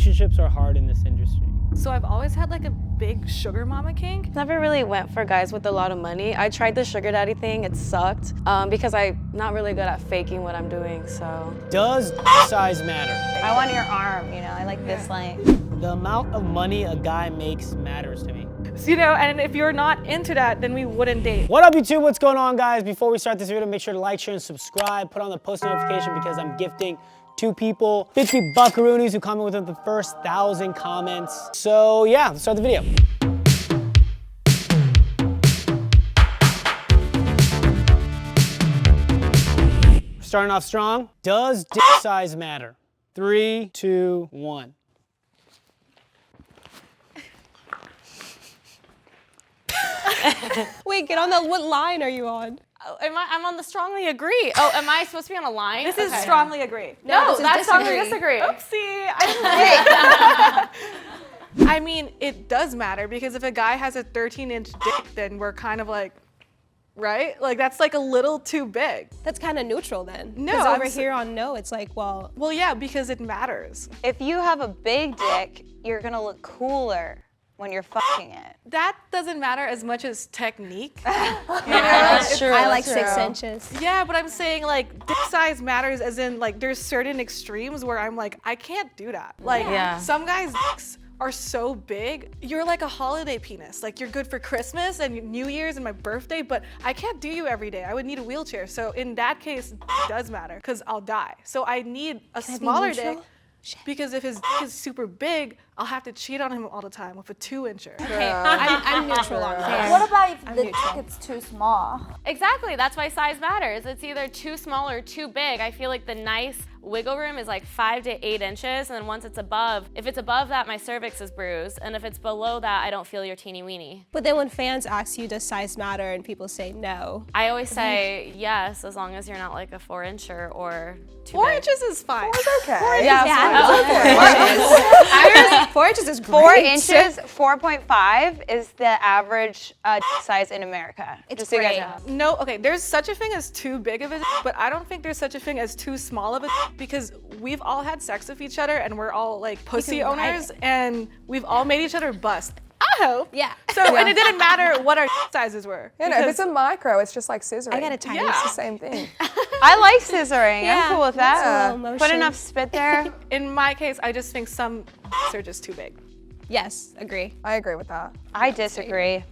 Relationships are hard in this industry. So I've always had like a big sugar mama kink. Never really went for guys with a lot of money. I tried the sugar daddy thing, it sucked because I'm not really good at faking what I'm doing, so. Does size matter? I want your arm, you know, I like this length. The amount of money a guy makes matters to me. So, you know, and if you're not into that, then we wouldn't date. What up, YouTube? What's going on, guys? Before we start this video, make sure to like, share, and subscribe. Put on the post notification because I'm gifting 2 people 50 buckaroonies who comment within the first 1,000 comments. So yeah, let's start the video. Starting off strong. Does dick size matter? 3, 2, 1. Wait, get on the, what line are you on? Oh, I'm on the strongly agree. Oh, am I supposed to be on a line? This is strongly agree. No, that's strongly disagree. Oopsie. I mean, it does matter because if a guy has a 13-inch dick, then we're kind of like, right? Like that's like a little too big. That's kind of neutral then. No, 'cause over here on no, it's like, well. Well, yeah, because it matters. If you have a big dick, you're gonna look cooler when you're fucking it. That doesn't matter as much as technique. That's true. I like 6 inches. Yeah, but I'm saying like dick size matters as in like there's certain extremes where I'm like, I can't do that. Like some guys' dicks are so big, you're like a holiday penis. Like you're good for Christmas and New Year's and my birthday, but I can't do you every day. I would need a wheelchair. So in that case, it does matter because I'll die. So I need a smaller dick because if his dick is super big, I'll have to cheat on him all the time with a 2-incher. Okay, I'm neutral on that. What about if the dick is too small? Exactly, that's why size matters. It's either too small or too big. I feel like the nice wiggle room is like 5 to 8 inches, and then once it's above, if it's above that, my cervix is bruised, and if it's below that, I don't feel your teeny weeny. But then when fans ask you, does size matter, and people say no? I always say yes, as long as you're not like a 4-incher or too 4 big. inches is fine. Okay. Yeah, 4 inches is great. 4 inches, 4.5 is the average size in America. It's Just so you guys great. know. No, okay, there's such a thing as too big of a dick, but I don't think there's such a thing as too small of a dick because we've all had sex with each other and we're all like pussy owners and we've all made each other bust. I hope. Yeah. So, and it didn't matter what our sizes were. Yeah, no, if it's a micro, it's just like scissoring. I got a tiny. It's the same thing. I like scissoring. Yeah, I'm cool with that's a that. little Put motion. enough spit there. In my case, I just think some dicks are just too big. Yes, agree. I agree with that. I disagree,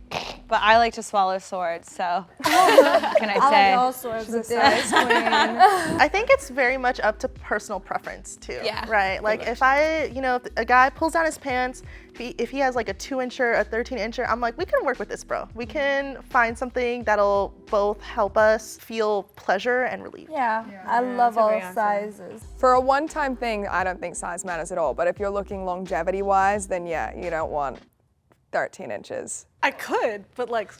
but I like to swallow swords, so what can I I say? like all sorts of dick. I think it's very much up to personal preference too. Yeah. Right. Like if if a guy pulls down his pants, if he has like a 2-incher, a 13-incher, I'm like, we can work with this, bro. We can find something that'll both help us feel pleasure and relief. Yeah, I love all sizes. For a one-time thing, I don't think size matters at all. But if you're looking longevity-wise, then yeah, you don't want 13 inches. I could, but like.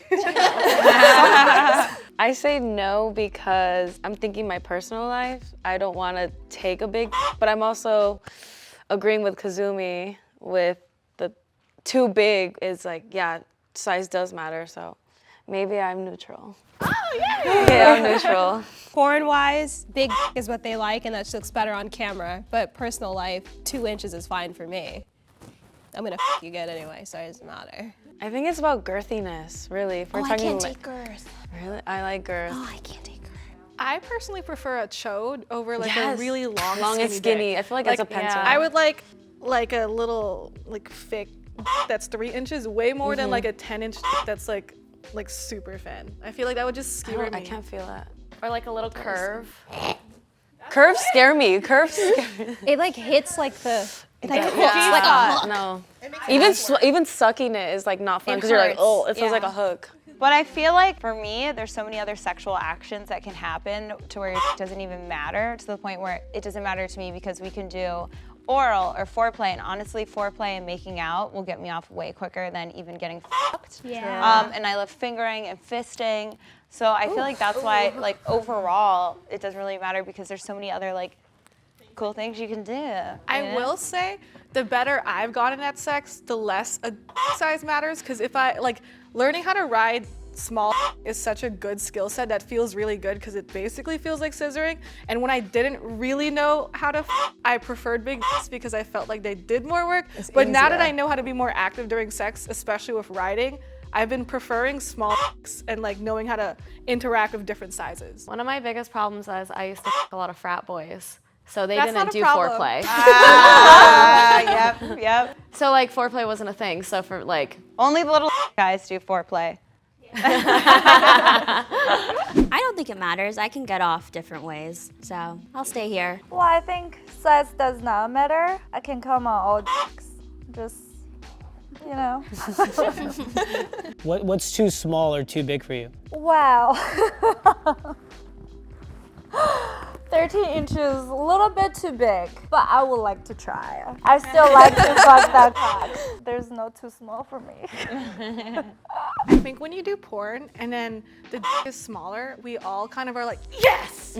I say no because I'm thinking my personal life. I don't want to take a big, but I'm also agreeing with Kazumi with the too big is like, yeah, size does matter, so maybe I'm neutral. Oh, yeah. Yeah, I'm neutral. Porn-wise, big is what they like, and that just looks better on camera. But personal life, 2 inches is fine for me. I'm gonna you good anyway, so it doesn't matter. I think it's about girthiness, really. If we're I talking can't like, take girth. Really? I like girth. Oh, I can't take girth. I personally prefer a chode over like a really long and skinny. dick. I feel like that's a pencil. I would like a little like thick that's 3 inches way more than like a 10-inch that's like super thin. I feel like that would just skewer me. I can't feel that. Or like a little curve. Curves scare me. Curves scare me. It like hits like the. It like hooks Yeah. like a hook. No. Even sucking it is like not fun because you're like, oh, it feels like a hook. But I feel like for me, there's so many other sexual actions that can happen to where it doesn't even matter, to the point where it doesn't matter to me because we can do oral or foreplay, and honestly, foreplay and making out will get me off way quicker than even getting fucked. Yeah. And I love fingering and fisting, so I feel like that's why, like, overall, it doesn't really matter because there's so many other, like, cool things you can do. I will say, the better I've gotten at sex, the less a size matters. Because if I, like, learning how to ride small is such a good skill set that feels really good because it basically feels like scissoring. And when I didn't really know how to I preferred big because I felt like they did more work. But now that I know how to be more active during sex, especially with riding, I've been preferring small and like knowing how to interact with different sizes. One of my biggest problems is I used to a lot of frat boys. So they That's didn't do problem. foreplay. Yep. So like foreplay wasn't a thing. So for like Only the little guys do foreplay. I don't think it matters. I can get off different ways, so I'll stay here. Well, I think size does not matter. I can come on all dicks. Just, you know. What's too small or too big for you? Wow. 13 inches, a little bit too big, but I would like to try. I still like to fuck that cock. There's no too small for me. I think when you do porn and then the dick is smaller, we all kind of are like, yes!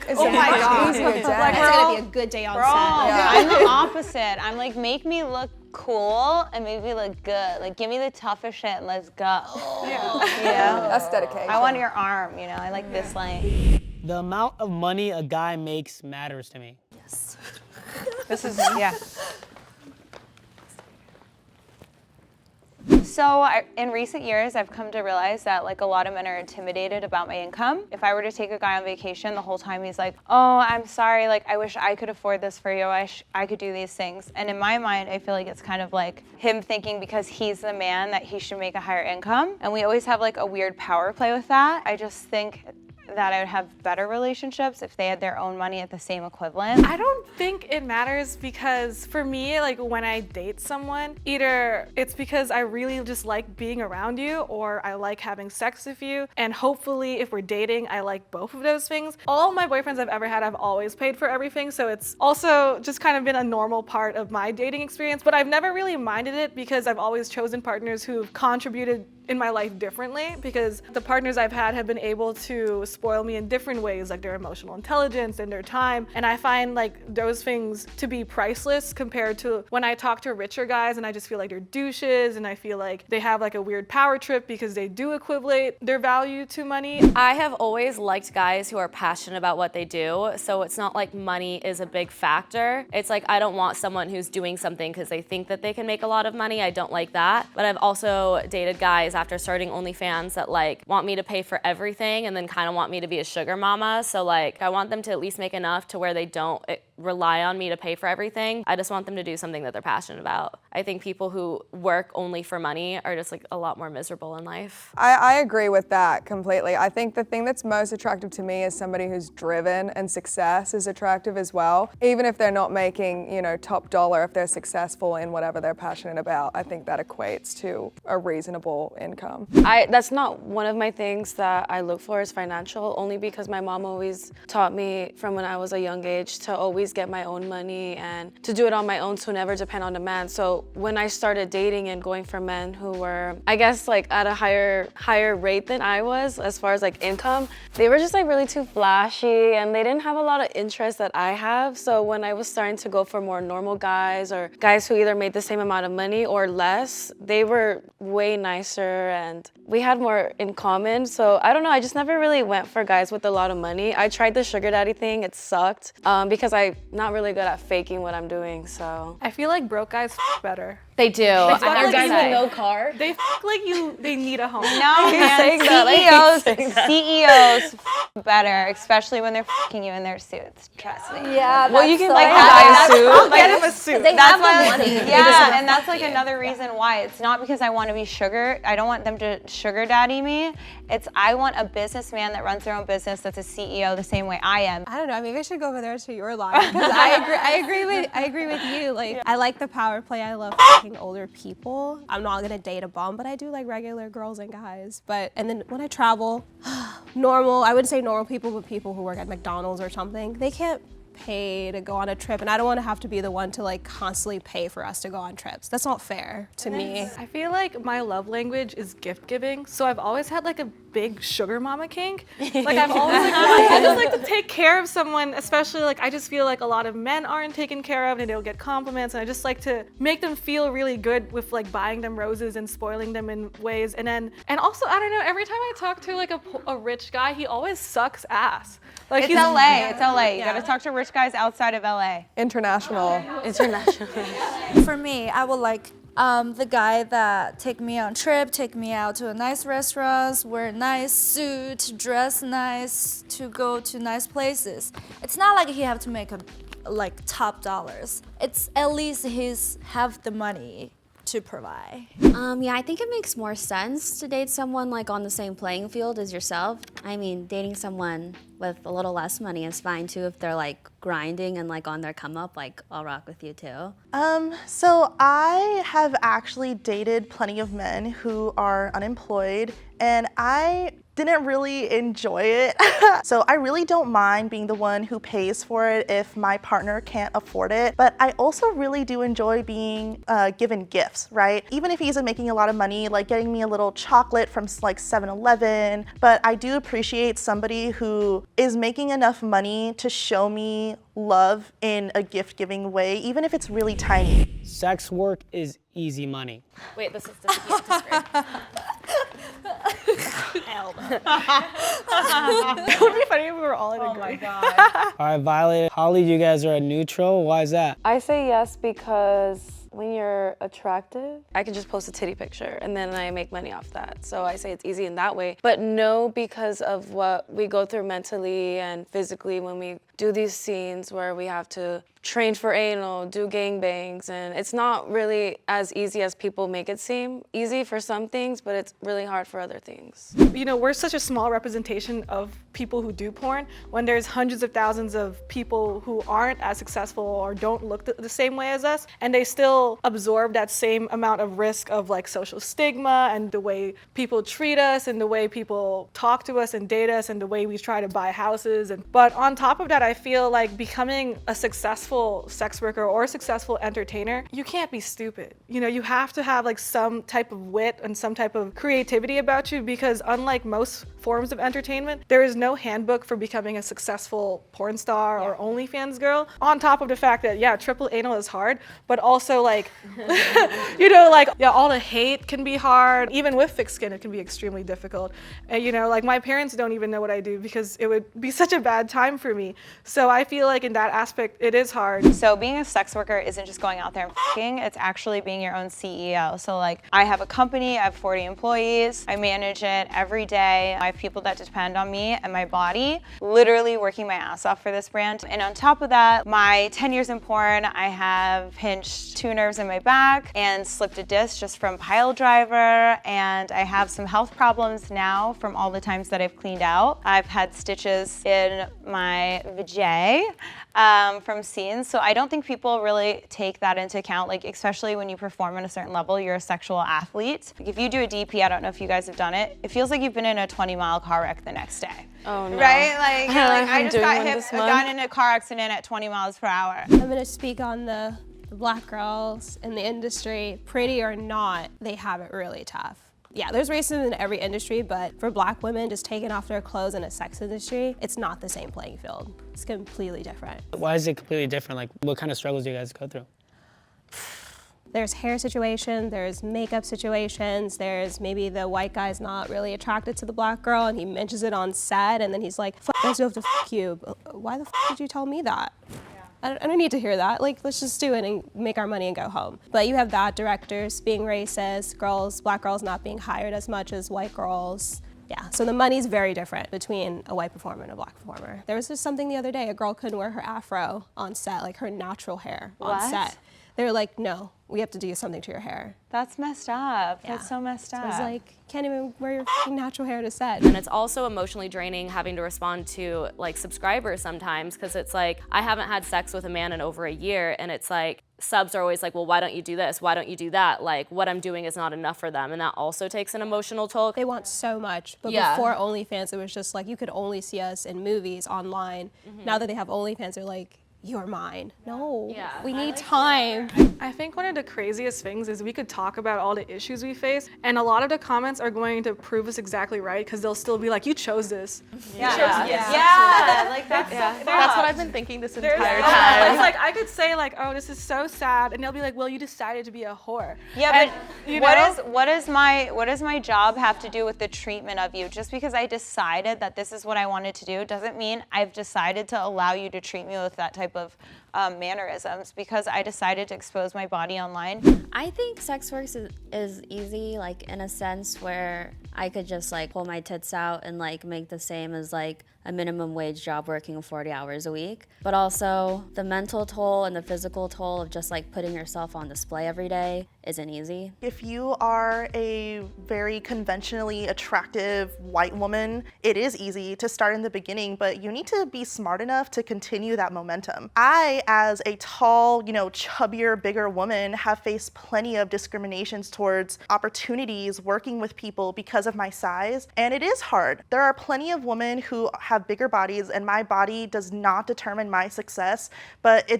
Oh my God. It's gonna be a good day on set. I'm the opposite. I'm like, make me look cool and make me look good. Like, give me the toughest shit and let's go. Yeah. You know? That's dedication. I want your arm, you know? I like this length. The amount of money a guy makes matters to me. Yes. This is, yeah. So in recent years, I've come to realize that like a lot of men are intimidated about my income. If I were to take a guy on vacation, the whole time he's like, oh, I'm sorry, like I wish I could afford this for you. I could do these things. And in my mind, I feel like it's kind of like him thinking because he's the man that he should make a higher income. And we always have like a weird power play with that. I just think that I would have better relationships if they had their own money at the same equivalent. I don't think it matters because for me, like when I date someone, either it's because I really just like being around you or I like having sex with you. And hopefully if we're dating, I like both of those things. All my boyfriends I've ever had, I've always paid for everything. So it's also just kind of been a normal part of my dating experience, but I've never really minded it because I've always chosen partners who've contributed in my life differently because the partners I've had have been able to spoil me in different ways, like their emotional intelligence and their time. And I find like those things to be priceless compared to when I talk to richer guys and I just feel like they're douches and I feel like they have like a weird power trip because they do equate their value to money. I have always liked guys who are passionate about what they do, so it's not like money is a big factor. It's like I don't want someone who's doing something because they think that they can make a lot of money. I don't like that. But I've also dated guys after starting Onlyfans that like want me to pay for everything and then kind of want me to be a sugar mama. So like I want them to at least make enough to where they don't rely on me to pay for everything. I just want them to do something that they're passionate about. I think people who work only for money are just like a lot more miserable in life. I agree with that completely. I think the thing that's most attractive to me is somebody who's driven, and success is attractive as well. Even if they're not making, you know, top dollar, if they're successful in whatever they're passionate about, I think that equates to a reasonable income. That's not one of my things that I look for is financial, only because my mom always taught me from when I was a young age to always get my own money and to do it on my own, to never depend on a man. So when I started dating and going for men who were, I guess, like at a higher rate than I was as far as like income, they were just like really too flashy and they didn't have a lot of interest that I have. So when I was starting to go for more normal guys or guys who either made the same amount of money or less, they were way nicer and we had more in common. So I don't know, I just never really went for guys with a lot of money. I tried the sugar daddy thing, it sucked because I'm not really good at faking what I'm doing, so. I feel like broke guys better. They do. fuck And they're like guys you. with no car. They fuck like they need a home. No, man, CEOs better, especially when they're fucking you in their suits, trust me. Yeah, Well, you can so like hard. buy a suit. I'll get him a suit. They have the money. Yeah, and that's like another reason why. It's not because I want to be I don't want them to sugar daddy me. It's I want a businessman that runs their own business that's a CEO the same way I am. I don't know. Maybe I should go over there to your line because I agree with you. Like I like the power play. I love fucking older people. I'm not gonna date a bum, but I do like regular girls and guys. And then when I travel, I wouldn't say normal people, but people who work at McDonald's or something, they can't pay to go on a trip, and I don't want to have to be the one to like constantly pay for us to go on trips. That's not fair to me. I feel like my love language is gift giving, so I've always had like a big sugar mama kink. Like I've always like, I just like to take care of someone, especially like I just feel like a lot of men aren't taken care of and they don't get compliments, and I just like to make them feel really good with like buying them roses and spoiling them in ways. And also, I don't know, every time I talk to like a rich guy, he always sucks ass. Like It's LA. It's LA. You gotta talk to rich guys outside of LA. International. For me, I would like the guy that take me on trip, take me out to a nice restaurants, wear a nice suit, dress nice, to go to nice places. It's not like he have to make like top dollars. It's at least he's have the money to provide. Yeah, I think it makes more sense to date someone like on the same playing field as yourself. I mean, dating someone with a little less money is fine too if they're like grinding and like on their come up, like I'll rock with you too. So I have actually dated plenty of men who are unemployed, and I didn't really enjoy it. So I really don't mind being the one who pays for it if my partner can't afford it. But I also really do enjoy being given gifts, right? Even if he isn't making a lot of money, like getting me a little chocolate from like 7-Eleven. But I do appreciate somebody who is making enough money to show me love in a gift-giving way, even if it's really tiny. Sex work is easy money. Wait, this is great. It would be funny if we were all in agreement. Oh my God. All right, Violet, Holly, you guys are a neutral. Why is that? I say yes because when you're attractive, I can just post a titty picture and then I make money off that. So I say it's easy in that way. But no, because of what we go through mentally and physically when we do these scenes where we have to train for anal, do gangbangs, and it's not really as easy as people make it seem. Easy for some things, but it's really hard for other things. You know, we're such a small representation of people who do porn when there's hundreds of thousands of people who aren't as successful or don't look the same way as us, and they still absorb that same amount of risk of like social stigma and the way people treat us and the way people talk to us and date us and the way we try to buy houses. But on top of that, I feel like becoming a successful sex worker or a successful entertainer, you can't be stupid. You know, you have to have like some type of wit and some type of creativity about you, because unlike most forms of entertainment, there is no handbook for becoming a successful porn star or OnlyFans girl. On top of the fact that, yeah, triple anal is hard, but also like, you know, like, yeah, all the hate can be hard. Even with thick skin, it can be extremely difficult. And, you know, like my parents don't even know what I do because it would be such a bad time for me. So I feel like in that aspect, it is hard. So being a sex worker isn't just going out there and f***ing, it's actually being your own CEO. So like, I have a company, I have 40 employees, I manage it every day. I have people that depend on me and my body, literally working my ass off for this brand. And on top of that, my 10 years in porn, I have pinched 2 nerves in my back and slipped a disc just from pile driver. And I have some health problems now from all the times that I've cleaned out. I've had stitches in my vajay from scenes. So I don't think people really take that into account, like especially when you perform at a certain level, you're a sexual athlete. Like if you do a DP, I don't know if you guys have done it, it feels like you've been in a 20-mile car wreck the next day. Oh no. Right? Like, you're like I just got hit, this month. got in a car accident at 20 miles per hour. I'm gonna speak on the black girls in the industry. Pretty or not, they have it really tough. Yeah, there's racism in every industry, but for black women just taking off their clothes in a sex industry, it's not the same playing field. It's completely different. Why is it completely different? Like, what kind of struggles do you guys go through? There's hair situations, there's makeup situations, there's maybe the white guy's not really attracted to the black girl and he mentions it on set and then he's like, "Fuck, I still have to f you." Why the f did you tell me that? I don't need to hear that. Like, let's just do it and make our money and go home. But you have that, directors being racist, black girls not being hired as much as white girls. Yeah, so the money's very different between a white performer and a black performer. There was just something the other day, a girl couldn't wear her afro on set, like her natural hair on set. They were like, "No, we have to do something to your hair." That's messed up. Yeah. That's so messed up. So I was like, can't even wear your natural hair to set. And it's also emotionally draining having to respond to like subscribers sometimes, because it's like, I haven't had sex with a man in over a year, and it's like, subs are always like, well, why don't you do this? Why don't you do that? Like, what I'm doing is not enough for them, and that also takes an emotional toll. They want so much, but Yeah. before OnlyFans, it was just like, you could only see us in movies, online. Now that they have OnlyFans, they're like, you're mine. No, we need time. I think one of the craziest things is we could talk about all the issues we face, and a lot of the comments are going to prove us exactly right because they'll still be like, you chose this. Like that's That's what I've been thinking this entire It's time. like I could say like, oh, this is so sad, and they'll be like, well, you decided to be a whore. Yeah, And, but you what know? does my job have to do with the treatment of you? Just because I decided that this is what I wanted to do doesn't mean I've decided to allow you to treat me with that type of mannerisms because I decided to expose my body online. I think sex work is easy, like in a sense where I could just like pull my tits out and like make the same as like a minimum wage job working 40 hours a week. But also the mental toll and the physical toll of just like putting yourself on display every day isn't easy. If you are a very conventionally attractive white woman, it is easy to start in the beginning, but you need to be smart enough to continue that momentum. I, as a tall, chubbier, bigger woman, have faced plenty of discriminations towards opportunities working with people because of my size, and it is hard. There are plenty of women who have bigger bodies, and my body does not determine my success, but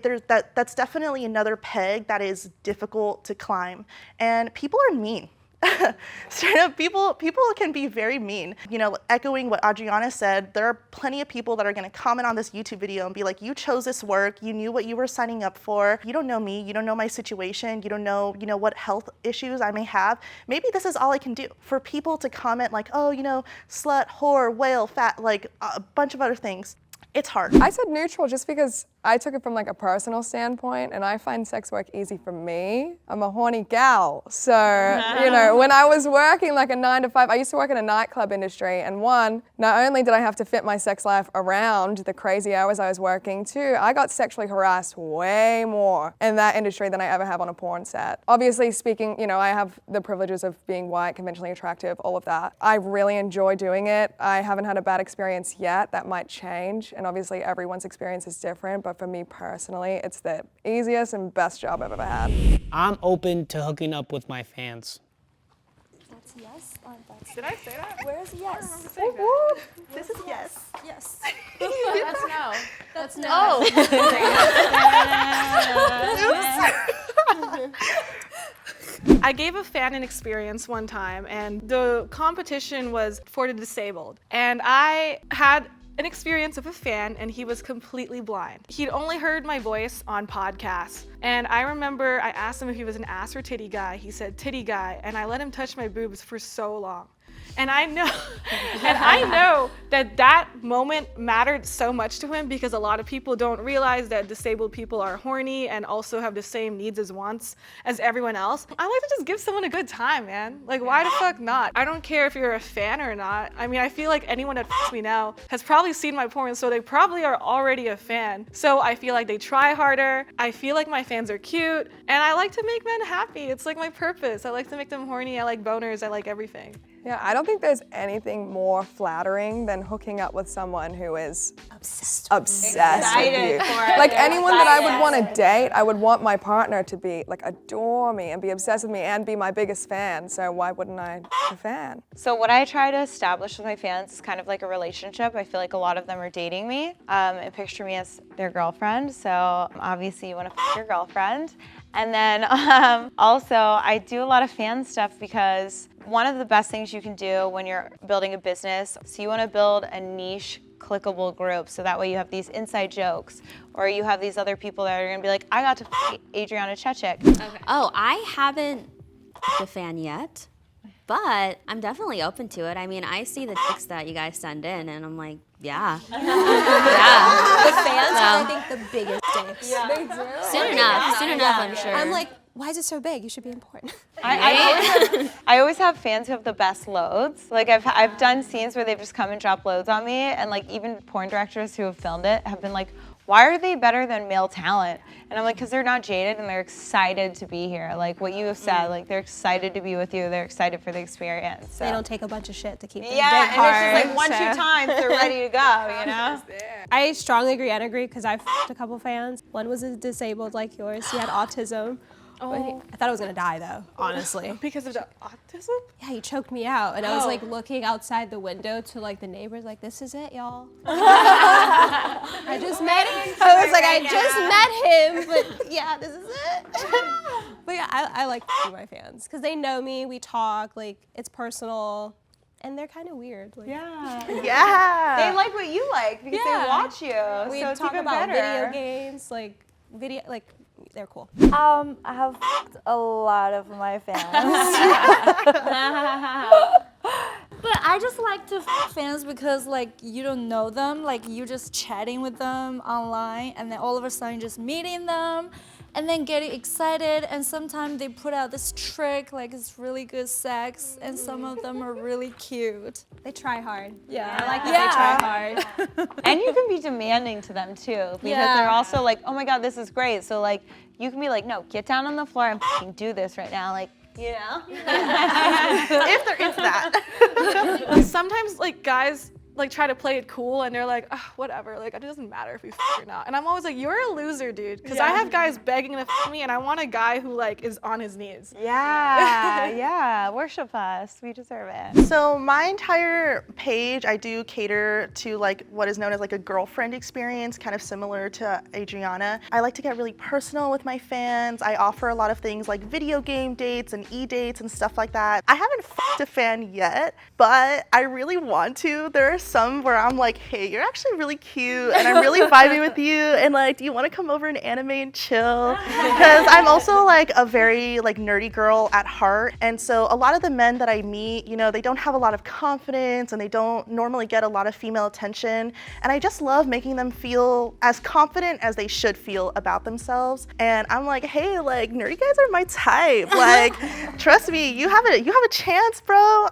that's definitely another peg that is difficult to climb. And people are mean. Straight up, people can be very mean. Echoing what Adriana said, there are plenty of people that are going to comment on this YouTube video and be like, you chose this work, you knew what you were signing up for, you don't know me, you don't know my situation, you don't know, what health issues I may have. Maybe this is all I can do. For people to comment like, oh, slut, whore, whale, fat, like a bunch of other things, it's hard. I said neutral just because I took it from like a personal standpoint, and I find sex work easy for me. I'm a horny gal. So, when I was working like a 9 to 5, I used to work in a nightclub industry, and not only did I have to fit my sex life around the crazy hours I was working, two, I got sexually harassed way more in that industry than I ever have on a porn set. Obviously speaking, I have the privileges of being white, conventionally attractive, all of that. I really enjoy doing it. I haven't had a bad experience yet. That might change, and obviously everyone's experience is different, but for me personally, it's the easiest and best job I've ever had. I'm open to hooking up with my fans. That's yes. Did I say that? Where's yes? This is yes. Yes. That's no. That's no. I gave a fan an experience one time, and the competition was for the disabled. And I had an experience of a fan, and he was completely blind. He'd only heard my voice on podcasts. And I remember I asked him if he was an ass or titty guy. He said titty guy, and I let him touch my boobs for so long. And I know that moment mattered so much to him because a lot of people don't realize that disabled people are horny and also have the same needs as wants as everyone else. I like to just give someone a good time, man. Like, why the fuck not? I don't care if you're a fan or not. I mean, I feel like anyone that fucks me now has probably seen my porn, so they probably are already a fan. So I feel like they try harder. I feel like my fans are cute, and I like to make men happy. It's like my purpose. I like to make them horny. I like boners. I like everything. Yeah, I don't think there's anything more flattering than hooking up with someone who is obsessed with you. Like anyone that I would want to date, I would want my partner to be like adore me and be obsessed with me and be my biggest fan. So why wouldn't I be a fan? So what I try to establish with my fans is kind of like a relationship. I feel like a lot of them are dating me and picture me as their girlfriend. So obviously you want to f your girlfriend. And then also I do a lot of fan stuff because one of the best things you can do when you're building a business, so you want to build a niche clickable group so that way you have these inside jokes or you have these other people that are going to be like, I got to f Adriana Chechik. Okay. Oh, I haven't a fan yet, but I'm definitely open to it. I mean, I see the dicks that you guys send in and I'm like, yeah. The fans have, I think, the biggest dicks. They do. Soon enough, I'm sure. I'm like, why is it so big? You should be important. I always have fans who have the best loads. Like I've done scenes where they've just come and dropped loads on me, and like even porn directors who have filmed it have been like, why are they better than male talent? And I'm like, because they're not jaded and they're excited to be here. Like what you have said, like they're excited to be with you. They're excited for the experience. So. They don't take a bunch of shit to keep their yeah, dick and hard. it's just like 1-2 times they're ready to go, you know? I strongly agree and agree because I've f***ed a couple fans. One was disabled like yours. He had autism. I thought I was gonna die though, honestly. Because of the autism? Yeah, he choked me out, and I was like looking outside the window to like the neighbors, like, this is it, y'all. I just met him. I was like, I just met him, but yeah, this is it. But yeah, I like my fans because they know me. We talk, like it's personal, and they're kind of weird. Like, Yeah. They like what you like because they watch you. we so it's talk even about better. video games, they're cool. I have a lot of my fans. But I just like to fans because like you don't know them, like you're just chatting with them online and then all of a sudden just meeting them and then getting excited, and sometimes they put out this trick like it's really good sex and some of them are really cute. They try hard. Yeah. I like that they try hard. And you can be demanding to them too because they're also like, oh my God, this is great. So like you can be like, no, get down on the floor and f***ing do this right now. Like, you know? If they're into that. Sometimes like guys like try to play it cool and they're like, oh, whatever, like it doesn't matter if we f or not. And I'm always like, you're a loser, dude. Because I have guys begging to f me and I want a guy who like is on his knees. Yeah, worship us. We deserve it. So my entire page, I do cater to like what is known as like a girlfriend experience, kind of similar to Adriana. I like to get really personal with my fans. I offer a lot of things like video game dates and e-dates and stuff like that. I haven't f***ed a fan yet, but I really want to. There are some where I'm like, hey, you're actually really cute and I'm really vibing with you, and like, do you want to come over and anime and chill? Because I'm also like a very like nerdy girl at heart, and so a lot of the men that I meet, you know, they don't have a lot of confidence and they don't normally get a lot of female attention, and I just love making them feel as confident as they should feel about themselves. And I'm like, hey, like nerdy guys are my type. Like, trust me, you have a chance, bro.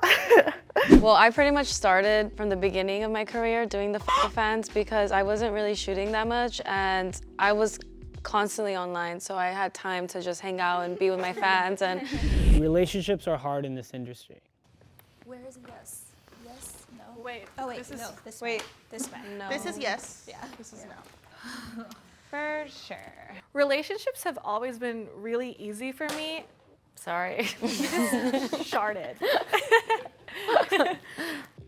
Well, I pretty much started from the beginning of my career doing the fans because I wasn't really shooting that much and I was constantly online, so I had time to just hang out and be with my fans. And Relationships are hard in this industry. Where is yes? Yes? No? Wait. Oh wait, this is, no, this Wait. way. This way. no. This is yes. Yeah. This is no. For sure. relationships have always been really easy for me. Sorry. Sharded.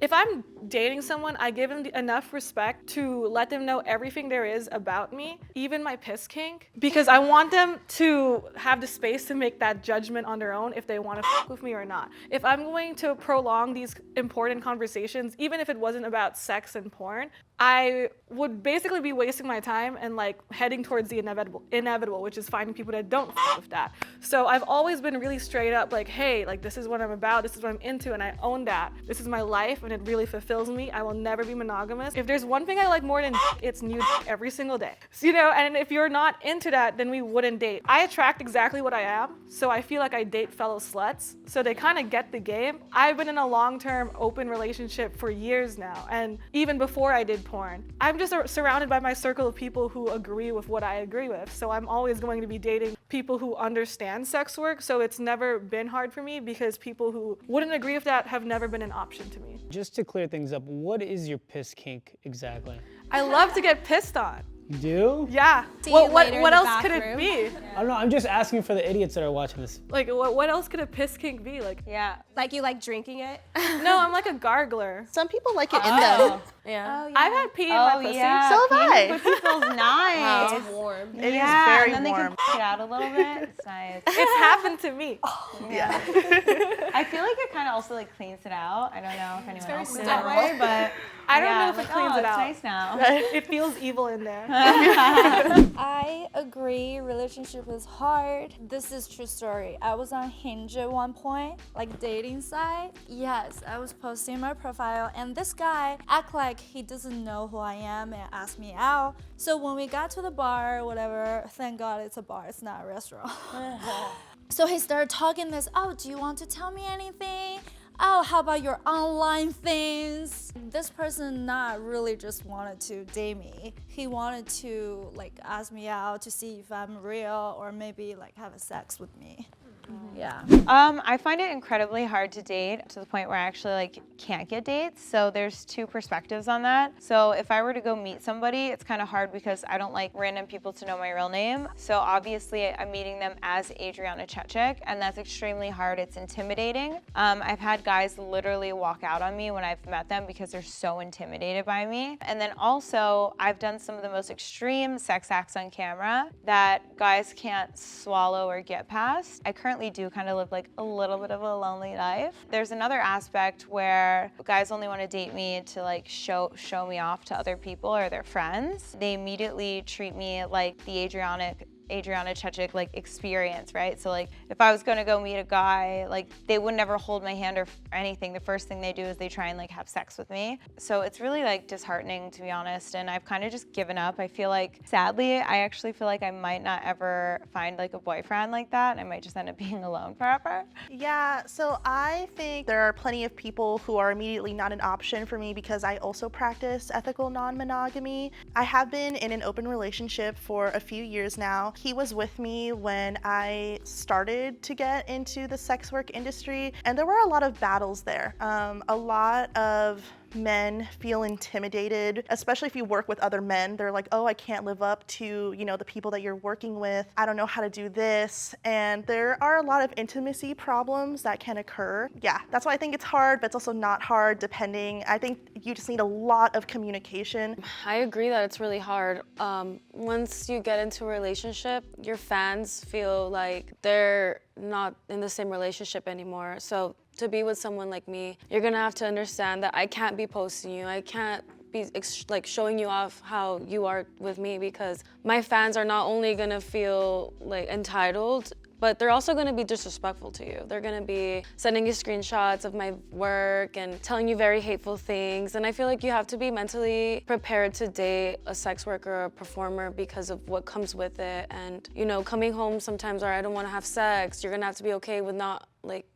If I'm dating someone, I give them enough respect to let them know everything there is about me, even my piss kink, because I want them to have the space to make that judgment on their own if they want to fuck with me or not. If I'm going to prolong these important conversations, even if it wasn't about sex and porn, I would basically be wasting my time and like heading towards the inevitable, which is finding people that don't fuck with that. So I've always been really straight up like, hey, like this is what I'm about, this is what I'm into, and I own that. This is my life and it really fulfills me. I will never be monogamous. If there's one thing I like more than it's new every single day. So, you know, and if you're not into that, then we wouldn't date. I attract exactly what I am, so I feel like I date fellow sluts, so they kind of get the game. I've been in a long-term open relationship for years now, and even before I did porn. I'm just surrounded by my circle of people who agree with what I agree with, so I'm always going to be dating people who understand sex work, so it's never been hard for me because people who wouldn't agree with that have never been an option to me. Just to clear things up, what is your piss kink exactly? I love to get pissed on. You do? Yeah. See What you what, later in what the else could it bathroom. be? I don't know, I'm just asking for the idiots that are watching this. Like what else could a piss kink be? Like Yeah. Like you like drinking it? no, I'm like a gargler. Some people like it in them. Yeah. Oh, yeah. I've had pee in my pussy. So have I. Pussy feels nice. It's warm. It is Yeah, very and then warm. they can it out a little bit. It's nice. It's happened to me. Yeah. I feel like it kind of also like cleans it out. I don't know if anyone else is smooth. that way, but I don't yeah, know if like, it cleans oh, it out. It's nice now. It feels evil in there. I agree, relationship is hard. This is true story. I was on Hinge at one point, like dating site. Yes, I was posting my profile and this guy act like he doesn't know who I am and asked me out. So when we got to the bar, whatever, thank God it's a bar, it's not a restaurant. So he started talking this, oh, do you want to tell me anything? Oh, how about your online things? This person not really just wanted to date me. He wanted to like ask me out to see if I'm real or maybe like have a sex with me. Yeah. I find it incredibly hard to date to the point where I actually like can't get dates. So there's two perspectives on that. So if I were to go meet somebody, it's kind of hard because I don't like random people to know my real name. So obviously I'm meeting them as Adriana Chechik, and that's extremely hard. It's intimidating. I've had guys literally walk out on me when I've met them because they're so intimidated by me. And then also I've done some of the most extreme sex acts on camera that guys can't swallow or get past. I currently do kind of live like a little bit of a lonely life. There's another aspect where guys only want to date me to like show me off to other people or their friends. They immediately treat me like the Adriana Chechik like experience, right? So like if I was gonna go meet a guy, like they would never hold my hand or anything. The first thing they do is they try and like have sex with me. So it's really like disheartening, to be honest, and I've kind of just given up. I feel like, sadly, I actually feel like I might not ever find like a boyfriend like that. I might just end up being alone forever. Yeah, so I think there are plenty of people who are immediately not an option for me because I also practice ethical non-monogamy. I have been in an open relationship for a few years now. He was with me when I started to get into the sex work industry, and there were a lot of battles there. A lot of men feel intimidated, especially if you work with other men. They're like, oh, I can't live up to, you know, the people that you're working with. I don't know how to do this. And there are a lot of intimacy problems that can occur. Yeah, that's why I think it's hard, but it's also not hard depending. I think you just need a lot of communication. I agree that it's really hard. Once you get into a relationship, your fans feel like they're not in the same relationship anymore. So to be with someone like me, you're gonna have to understand that I can't be posting you. I can't be like showing you off how you are with me, because my fans are not only gonna feel like entitled, but they're also gonna be disrespectful to you. They're gonna be sending you screenshots of my work and telling you very hateful things. And I feel like you have to be mentally prepared to date a sex worker or a performer because of what comes with it. And, you know, coming home sometimes, or I don't wanna have sex, you're gonna have to be okay with not like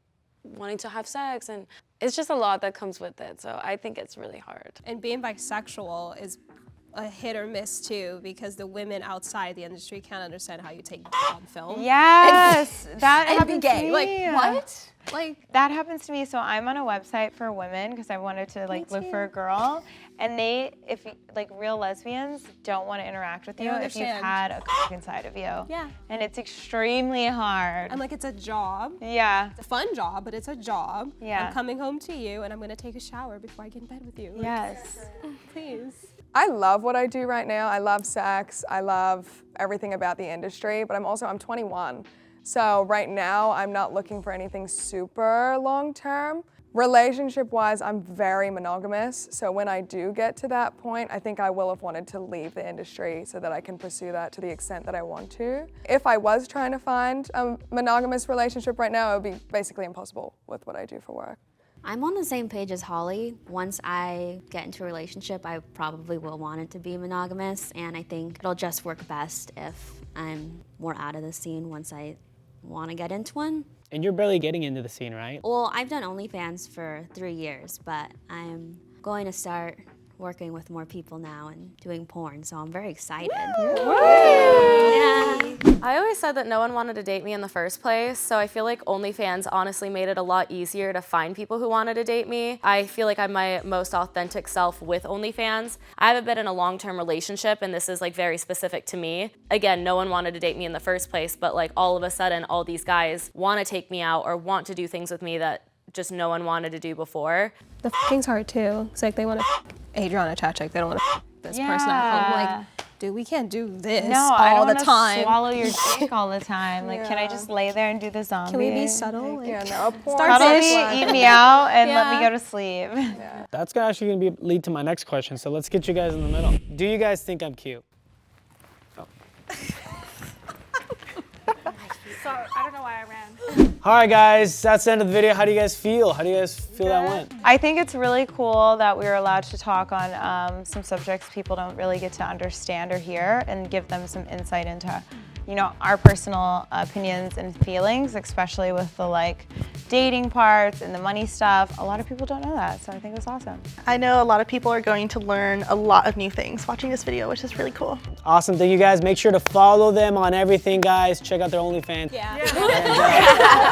wanting to have sex, and it's just a lot that comes with it. So I think it's really hard. And being bisexual is a hit or miss too, because the women outside the industry can't understand how you take on film. Yes, that and happens be gay. to me. Like what? Like that happens to me. So I'm on a website for women because I wanted to like look for a girl, and if like real lesbians don't want to interact with you if you've had a cock inside of you. Yeah. And it's extremely hard. I'm like, it's a job. Yeah. It's a fun job, but it's a job. Yeah. I'm coming home to you, and I'm gonna take a shower before I get in bed with you. Like, Yes. please. I love what I do right now. I love sex. I love everything about the industry, but I'm 21. So right now, I'm not looking for anything super long-term. Relationship-wise, I'm very monogamous. So when I do get to that point, I think I will have wanted to leave the industry so that I can pursue that to the extent that I want to. If I was trying to find a monogamous relationship right now, it would be basically impossible with what I do for work. I'm on the same page as Holly. Once I get into a relationship, I probably will want it to be monogamous, and I think it'll just work best if I'm more out of the scene once I want to get into one. And you're barely getting into the scene, right? Well, I've done OnlyFans for 3 years, but I'm going to start working with more people now and doing porn, so I'm very excited. Yeah. I always said that no one wanted to date me in the first place, so I feel like OnlyFans honestly made it a lot easier to find people who wanted to date me. I feel like I'm my most authentic self with OnlyFans. I haven't been in a long-term relationship, and this is like very specific to me. Again, no one wanted to date me in the first place, but like all of a sudden, all these guys want to take me out or want to do things with me that just no one wanted to do before. The f***ing's hard too. It's like they want to Adriana Chechik. They don't want to this person at home. Like, dude, we can't do this all the time. Swallow your dick all the time. Like, can I just lay there and do the zombie? Can we be subtle? Like, Yeah, no, Cuddle me, eat me out, and let me go to sleep. That's actually gonna lead to my next question, so let's get you guys in the middle. Do you guys think I'm cute? Sorry, I don't know why I ran. All right, guys, that's the end of the video. How do you guys feel? How do you guys feel that went? I think it's really cool that we were allowed to talk on some subjects people don't really get to understand or hear, and give them some insight into, you know, our personal opinions and feelings, especially with the like dating parts and the money stuff. A lot of people don't know that, so I think it was awesome. I know a lot of people are going to learn a lot of new things watching this video, which is really cool. Awesome, thank you guys. Make sure to follow them on everything, guys. Check out their OnlyFans. yeah. And,